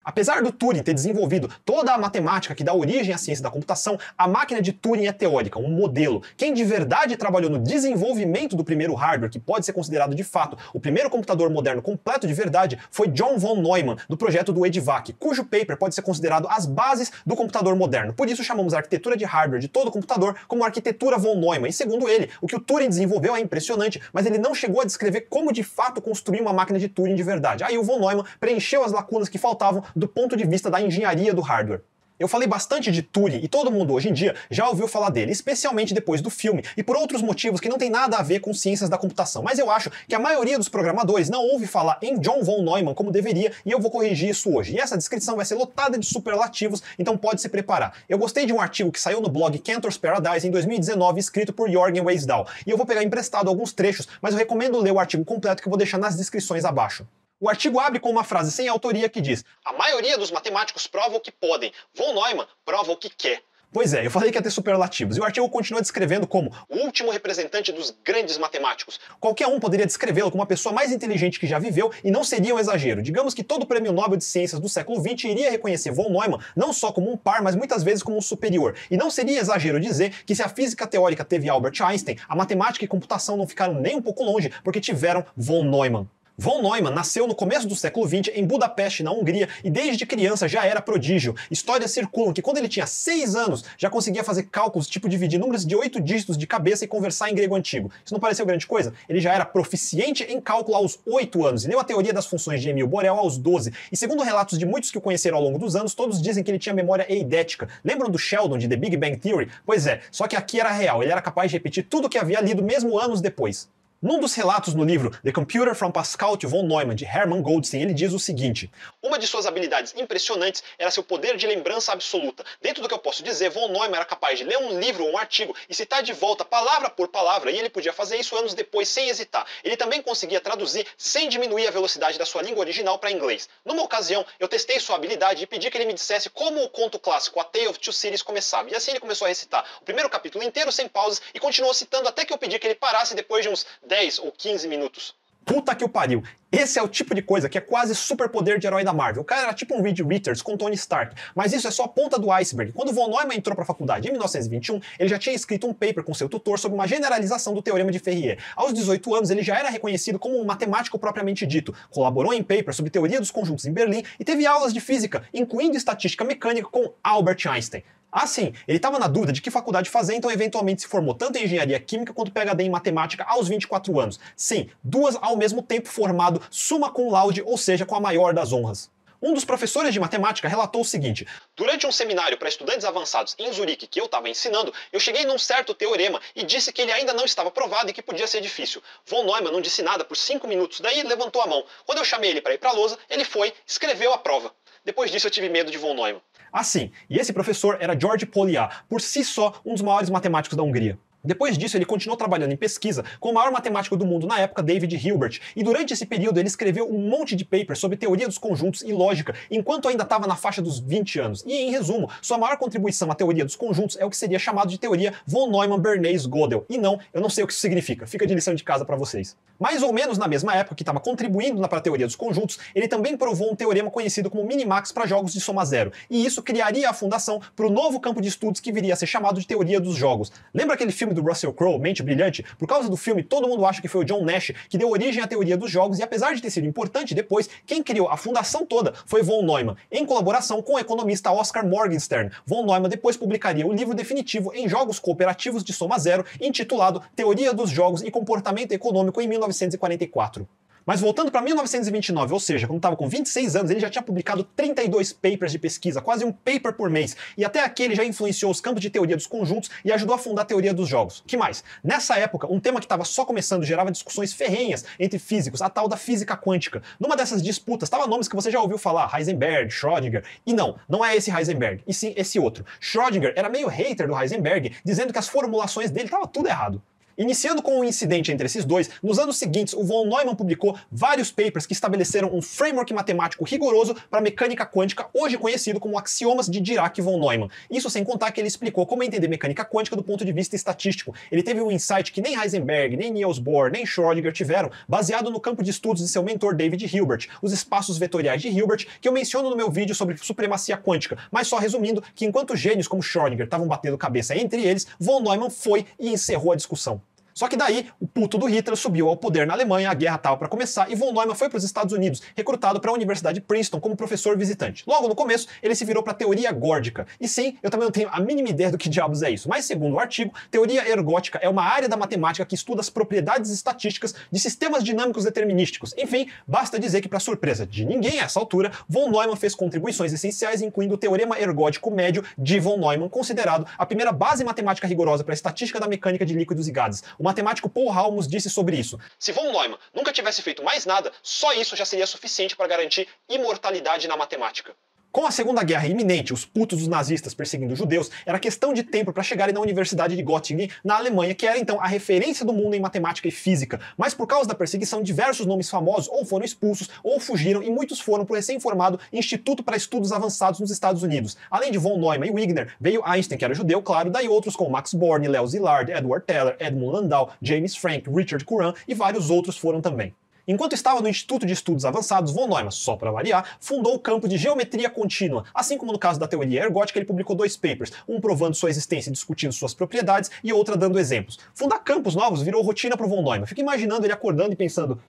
Apesar do Turing ter desenvolvido toda a matemática que dá origem à ciência da computação, a máquina de Turing é teórica, um modelo. Quem de verdade trabalhou no desenvolvimento do primeiro hardware, que pode ser considerado de fato o primeiro computador moderno completo de verdade, foi John von Neumann, do projeto do EDVAC, cujo paper pode ser considerado as bases do computador moderno. Por isso chamamos a arquitetura de hardware de todo computador como arquitetura von Neumann. E segundo ele, o que o Turing desenvolveu é impressionante, mas ele não chegou a descrever como de fato construir uma máquina de Turing de verdade. Aí o von Neumann preencheu as lacunas que faltavam do ponto de vista da engenharia do hardware. Eu falei bastante de Turing e todo mundo hoje em dia já ouviu falar dele, especialmente depois do filme e por outros motivos que não tem nada a ver com ciências da computação. Mas eu acho que a maioria dos programadores não ouve falar em John von Neumann como deveria e eu vou corrigir isso hoje. E essa descrição vai ser lotada de superlativos, então pode se preparar. Eu gostei de um artigo que saiu no blog Cantor's Paradise em 2019, escrito por Jürgen Weisdal. E eu vou pegar emprestado alguns trechos, mas eu recomendo ler o artigo completo que eu vou deixar nas descrições abaixo. O artigo abre com uma frase sem autoria que diz: "A maioria dos matemáticos prova o que podem, von Neumann prova o que quer." Pois é, eu falei que ia ter superlativos, e o artigo continua descrevendo como o último representante dos grandes matemáticos. Qualquer um poderia descrevê-lo como a pessoa mais inteligente que já viveu, e não seria um exagero. Digamos que todo prêmio Nobel de Ciências do século XX iria reconhecer von Neumann não só como um par, mas muitas vezes como um superior. E não seria exagero dizer que se a física teórica teve Albert Einstein, a matemática e computação não ficaram nem um pouco longe, porque tiveram von Neumann. Von Neumann nasceu no começo do século XX em Budapeste, na Hungria, e desde criança já era prodígio. Histórias circulam que quando ele tinha 6 anos, já conseguia fazer cálculos tipo dividir números de 8 dígitos de cabeça e conversar em grego antigo. Isso não pareceu grande coisa? Ele já era proficiente em cálculo aos 8 anos, e leu a teoria das funções de Emil Borel aos 12. E segundo relatos de muitos que o conheceram ao longo dos anos, todos dizem que ele tinha memória eidética. Lembram do Sheldon de The Big Bang Theory? Pois é, só que aqui era real, ele era capaz de repetir tudo o que havia lido mesmo anos depois. Num dos relatos no livro The Computer from Pascal to von Neumann, de Hermann Goldstein, ele diz o seguinte: "Uma de suas habilidades impressionantes era seu poder de lembrança absoluta. Dentro do que eu posso dizer, von Neumann era capaz de ler um livro ou um artigo e citar de volta palavra por palavra, e ele podia fazer isso anos depois sem hesitar. Ele também conseguia traduzir sem diminuir a velocidade da sua língua original para inglês. Numa ocasião, eu testei sua habilidade e pedi que ele me dissesse como o conto clássico A Tale of Two Cities começava. E assim ele começou a recitar o primeiro capítulo inteiro sem pausas e continuou citando até que eu pedi que ele parasse depois de uns 10 ou 15 minutos. Puta que o pariu. Esse é o tipo de coisa que é quase superpoder de herói da Marvel. O cara era tipo um Reed Richards com Tony Stark. Mas isso é só a ponta do iceberg. Quando von Neumann entrou para a faculdade em 1921, ele já tinha escrito um paper com seu tutor sobre uma generalização do Teorema de Ferrier. Aos 18 anos, ele já era reconhecido como um matemático propriamente dito. Colaborou em paper sobre teoria dos conjuntos em Berlim e teve aulas de física, incluindo estatística mecânica, com Albert Einstein. Ah, sim, ele estava na dúvida de que faculdade fazer, então eventualmente se formou tanto em engenharia química quanto PhD em matemática aos 24 anos. Sim, duas ao mesmo tempo, formado summa cum laude, ou seja, com a maior das honras. Um dos professores de matemática relatou o seguinte: "Durante um seminário para estudantes avançados em Zurique que eu estava ensinando, eu cheguei num certo teorema e disse que ele ainda não estava provado e que podia ser difícil. Von Neumann não disse nada por 5 minutos, daí ele levantou a mão. Quando eu chamei ele para ir para a lousa, ele foi, escreveu a prova. Depois disso eu tive medo de von Neumann." Assim, e esse professor era George Polya, por si só um dos maiores matemáticos da Hungria. Depois disso, ele continuou trabalhando em pesquisa com o maior matemático do mundo na época, David Hilbert, e durante esse período ele escreveu um monte de papers sobre teoria dos conjuntos e lógica, enquanto ainda estava na faixa dos 20 anos. E, em resumo, sua maior contribuição à teoria dos conjuntos é o que seria chamado de teoria von Neumann-Bernays-Gödel. E não, eu não sei o que isso significa, fica de lição de casa para vocês. Mais ou menos na mesma época que estava contribuindo para a teoria dos conjuntos, ele também provou um teorema conhecido como minimax para jogos de soma zero, e isso criaria a fundação para o novo campo de estudos que viria a ser chamado de teoria dos jogos. Lembra aquele filme do Russell Crowe, Mente Brilhante? Por causa do filme, todo mundo acha que foi o John Nash que deu origem à teoria dos jogos, e apesar de ter sido importante depois, quem criou a fundação toda foi von Neumann, em colaboração com o economista Oscar Morgenstern. Von Neumann depois publicaria o livro definitivo em jogos cooperativos de soma zero, intitulado Teoria dos Jogos e Comportamento Econômico, em 1944. Mas voltando para 1929, ou seja, quando estava com 26 anos, ele já tinha publicado 32 papers de pesquisa, quase um paper por mês, e até aqui ele já influenciou os campos de teoria dos conjuntos e ajudou a fundar a teoria dos jogos. Que mais? Nessa época, um tema que estava só começando gerava discussões ferrenhas entre físicos, a tal da física quântica. Numa dessas disputas, estavam nomes que você já ouviu falar, Heisenberg, Schrödinger, e não é esse Heisenberg, e sim esse outro. Schrödinger era meio hater do Heisenberg, dizendo que as formulações dele estavam tudo errado. Iniciando com um incidente entre esses dois, nos anos seguintes o von Neumann publicou vários papers que estabeleceram um framework matemático rigoroso para a mecânica quântica, hoje conhecido como axiomas de Dirac e von Neumann. Isso sem contar que ele explicou como entender mecânica quântica do ponto de vista estatístico. Ele teve um insight que nem Heisenberg, nem Niels Bohr, nem Schrödinger tiveram, baseado no campo de estudos de seu mentor David Hilbert, os espaços vetoriais de Hilbert, que eu menciono no meu vídeo sobre supremacia quântica, mas só resumindo que enquanto gênios como Schrödinger estavam batendo cabeça entre eles, von Neumann foi e encerrou a discussão. Só que daí, o puto do Hitler subiu ao poder na Alemanha, a guerra estava para começar, e von Neumann foi para os Estados Unidos, recrutado para a Universidade de Princeton como professor visitante. Logo no começo, ele se virou para a teoria górdica. E sim, eu também não tenho a mínima ideia do que diabos é isso, mas segundo o artigo, teoria ergótica é uma área da matemática que estuda as propriedades estatísticas de sistemas dinâmicos determinísticos. Enfim, basta dizer que, para surpresa de ninguém a essa altura, von Neumann fez contribuições essenciais, incluindo o teorema ergódico médio de von Neumann, considerado a primeira base matemática rigorosa para a estatística da mecânica de líquidos e gases. O matemático Paul Halmos disse sobre isso: se von Neumann nunca tivesse feito mais nada, só isso já seria suficiente para garantir imortalidade na matemática. Com a Segunda Guerra iminente, os putos dos nazistas perseguindo os judeus, era questão de tempo para chegarem na Universidade de Göttingen, na Alemanha, que era então a referência do mundo em matemática e física. Mas por causa da perseguição, diversos nomes famosos ou foram expulsos ou fugiram, e muitos foram para o recém-formado Instituto para Estudos Avançados nos Estados Unidos. Além de von Neumann e Wigner, veio Einstein, que era judeu, claro, daí outros como Max Born, Leo Szilard, Edward Teller, Edmund Landau, James Franck, Richard Curran e vários outros foram também. Enquanto estava no Instituto de Estudos Avançados, von Neumann, só para variar, fundou o campo de geometria contínua. Assim como no caso da teoria ergótica, ele publicou 2 papers, um provando sua existência e discutindo suas propriedades, e outra dando exemplos. Fundar campos novos virou rotina para o von Neumann. Fico imaginando ele acordando e pensando: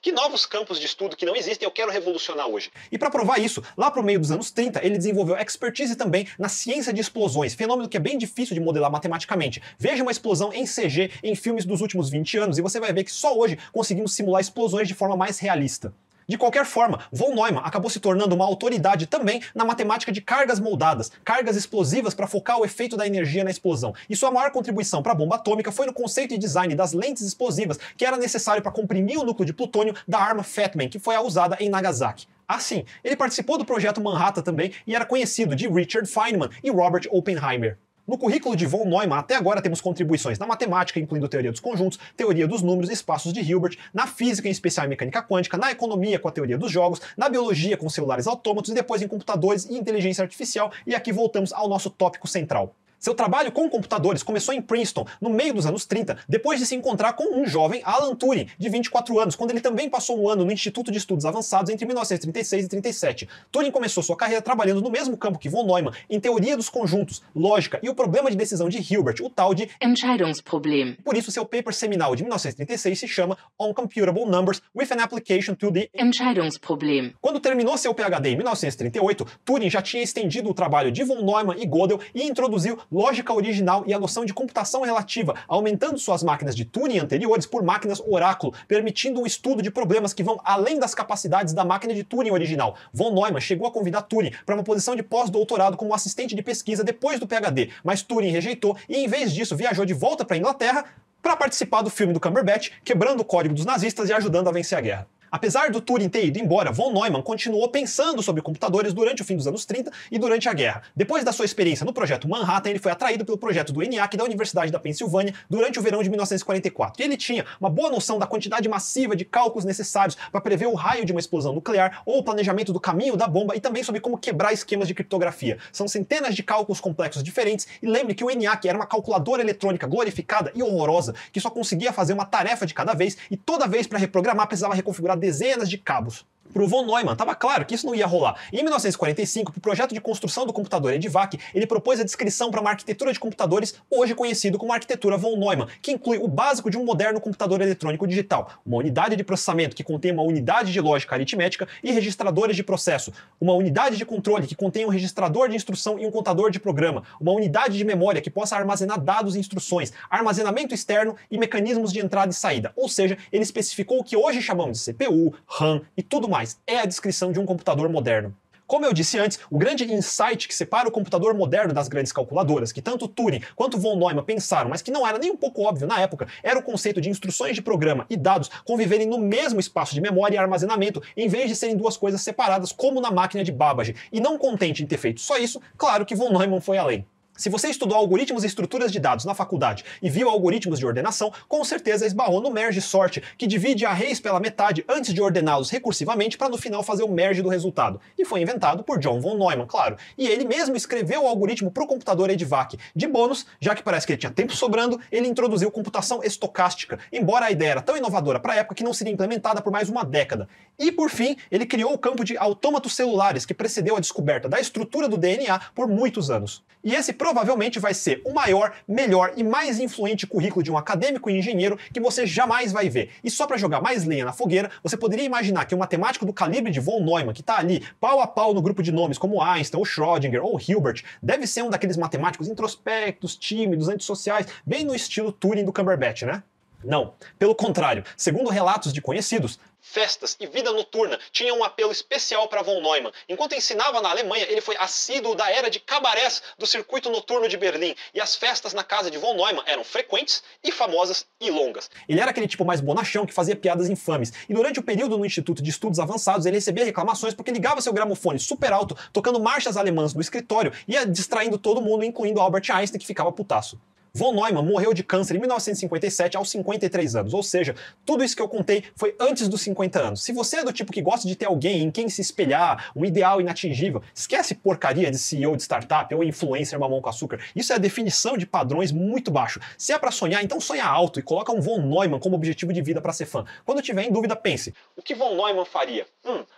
que novos campos de estudo que não existem eu quero revolucionar hoje. E para provar isso, lá pro meio dos anos 30, ele desenvolveu expertise também na ciência de explosões, fenômeno que é bem difícil de modelar matematicamente. Veja uma explosão em CG em filmes dos últimos 20 anos e você vai ver que só hoje conseguimos simular explosões de forma mais realista. De qualquer forma, von Neumann acabou se tornando uma autoridade também na matemática de cargas moldadas, cargas explosivas para focar o efeito da energia na explosão. E sua maior contribuição para a bomba atômica foi no conceito e design das lentes explosivas que era necessário para comprimir o núcleo de plutônio da arma Fat Man, que foi a usada em Nagasaki. Assim, ele participou do projeto Manhattan também e era conhecido de Richard Feynman e Robert Oppenheimer. No currículo de von Neumann, até agora temos contribuições na matemática, incluindo teoria dos conjuntos, teoria dos números e espaços de Hilbert, na física, em especial em mecânica quântica, na economia com a teoria dos jogos, na biologia com celulares autômatos e depois em computadores e inteligência artificial, e aqui voltamos ao nosso tópico central. Seu trabalho com computadores começou em Princeton, no meio dos anos 30, depois de se encontrar com um jovem Alan Turing, de 24 anos, quando ele também passou um ano no Instituto de Estudos Avançados entre 1936 e 37. Turing começou sua carreira trabalhando no mesmo campo que von Neumann, em teoria dos conjuntos, lógica e o problema de decisão de Hilbert, o tal de Entscheidungsproblem. Por isso, seu paper seminal de 1936 se chama On Computable Numbers with an Application to the Entscheidungsproblem. Quando terminou seu PhD em 1938, Turing já tinha estendido o trabalho de von Neumann e Gödel e introduziu lógica original e a noção de computação relativa, aumentando suas máquinas de Turing anteriores por máquinas oráculo, permitindo um estudo de problemas que vão além das capacidades da máquina de Turing original. Von Neumann chegou a convidar Turing para uma posição de pós-doutorado como assistente de pesquisa depois do PhD, mas Turing rejeitou e, em vez disso, viajou de volta para a Inglaterra para participar do filme do Cumberbatch, quebrando o código dos nazistas e ajudando a vencer a guerra. Apesar do Turing ter ido embora, von Neumann continuou pensando sobre computadores durante o fim dos anos 30 e durante a guerra. Depois da sua experiência no projeto Manhattan, ele foi atraído pelo projeto do ENIAC da Universidade da Pensilvânia durante o verão de 1944. E ele tinha uma boa noção da quantidade massiva de cálculos necessários para prever o raio de uma explosão nuclear ou o planejamento do caminho da bomba e também sobre como quebrar esquemas de criptografia. São centenas de cálculos complexos diferentes e lembre que o ENIAC era uma calculadora eletrônica glorificada e horrorosa que só conseguia fazer uma tarefa de cada vez e toda vez para reprogramar precisava reconfigurar dezenas de cabos. Para o von Neumann, estava claro que isso não ia rolar. E em 1945, para o projeto de construção do computador EDVAC, ele propôs a descrição para uma arquitetura de computadores hoje conhecido como arquitetura von Neumann, que inclui o básico de um moderno computador eletrônico digital, uma unidade de processamento que contém uma unidade de lógica aritmética e registradores de processo, uma unidade de controle que contém um registrador de instrução e um contador de programa, uma unidade de memória que possa armazenar dados e instruções, armazenamento externo e mecanismos de entrada e saída. Ou seja, ele especificou o que hoje chamamos de CPU, RAM e tudo mais. É a descrição de um computador moderno. Como eu disse antes, o grande insight que separa o computador moderno das grandes calculadoras, que tanto Turing quanto von Neumann pensaram, mas que não era nem um pouco óbvio na época, era o conceito de instruções de programa e dados conviverem no mesmo espaço de memória e armazenamento, em vez de serem duas coisas separadas como na máquina de Babbage. E não contente em ter feito só isso, claro que von Neumann foi além. Se você estudou algoritmos e estruturas de dados na faculdade e viu algoritmos de ordenação, com certeza esbarrou no merge sort, que divide arrays pela metade antes de ordená-los recursivamente para no final fazer o merge do resultado. E foi inventado por John von Neumann, claro. E ele mesmo escreveu o algoritmo para o computador EDVAC. De bônus, já que parece que ele tinha tempo sobrando, ele introduziu computação estocástica, embora a ideia era tão inovadora para a época que não seria implementada por mais uma década. E por fim, ele criou o campo de autômatos celulares, que precedeu a descoberta da estrutura do DNA por muitos anos. E esse provavelmente vai ser o maior, melhor e mais influente currículo de um acadêmico e engenheiro que você jamais vai ver. E só para jogar mais lenha na fogueira, você poderia imaginar que um matemático do calibre de von Neumann, que está ali pau a pau no grupo de nomes como Einstein, ou Schrödinger, ou Hilbert, deve ser um daqueles matemáticos introspectos, tímidos, antissociais, bem no estilo Turing do Cumberbatch, né? Não. Pelo contrário, segundo relatos de conhecidos, festas e vida noturna tinham um apelo especial para von Neumann. Enquanto ensinava na Alemanha, ele foi assíduo da era de cabarés do circuito noturno de Berlim, e as festas na casa de von Neumann eram frequentes e famosas e longas. Ele era aquele tipo mais bonachão que fazia piadas infames, e durante o período no Instituto de Estudos Avançados ele recebia reclamações porque ligava seu gramofone super alto, tocando marchas alemãs no escritório e ia distraindo todo mundo, incluindo Albert Einstein, que ficava putaço. Von Neumann morreu de câncer em 1957 aos 53 anos, ou seja, tudo isso que eu contei foi antes dos 50 anos. Se você é do tipo que gosta de ter alguém em quem se espelhar, um ideal inatingível, esquece porcaria de CEO de startup ou influencer mamão com açúcar. Isso é a definição de padrões muito baixo. Se é para sonhar, então sonha alto e coloca um Von Neumann como objetivo de vida para ser fã. Quando tiver em dúvida, pense, o que Von Neumann faria?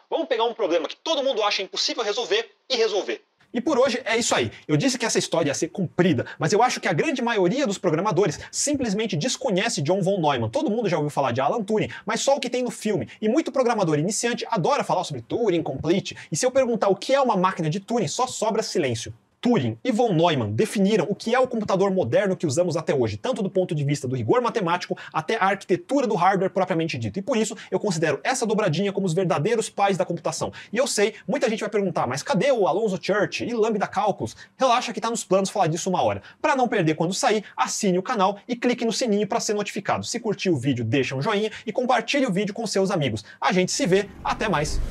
Vamos pegar um problema que todo mundo acha impossível resolver e resolver. E por hoje é isso aí. Eu disse que essa história ia ser comprida, mas eu acho que a grande maioria dos programadores simplesmente desconhece John von Neumann. Todo mundo já ouviu falar de Alan Turing, mas só o que tem no filme. E muito programador iniciante adora falar sobre Turing Complete. E se eu perguntar o que é uma máquina de Turing, só sobra silêncio. Turing e von Neumann definiram o que é o computador moderno que usamos até hoje, tanto do ponto de vista do rigor matemático até a arquitetura do hardware propriamente dito. E por isso eu considero essa dobradinha como os verdadeiros pais da computação. E eu sei, muita gente vai perguntar, mas cadê o Alonzo Church e Lambda Calculus? Relaxa que tá nos planos falar disso uma hora. Para não perder quando sair, assine o canal e clique no sininho para ser notificado. Se curtiu o vídeo, deixa um joinha e compartilhe o vídeo com seus amigos. A gente se vê, até mais!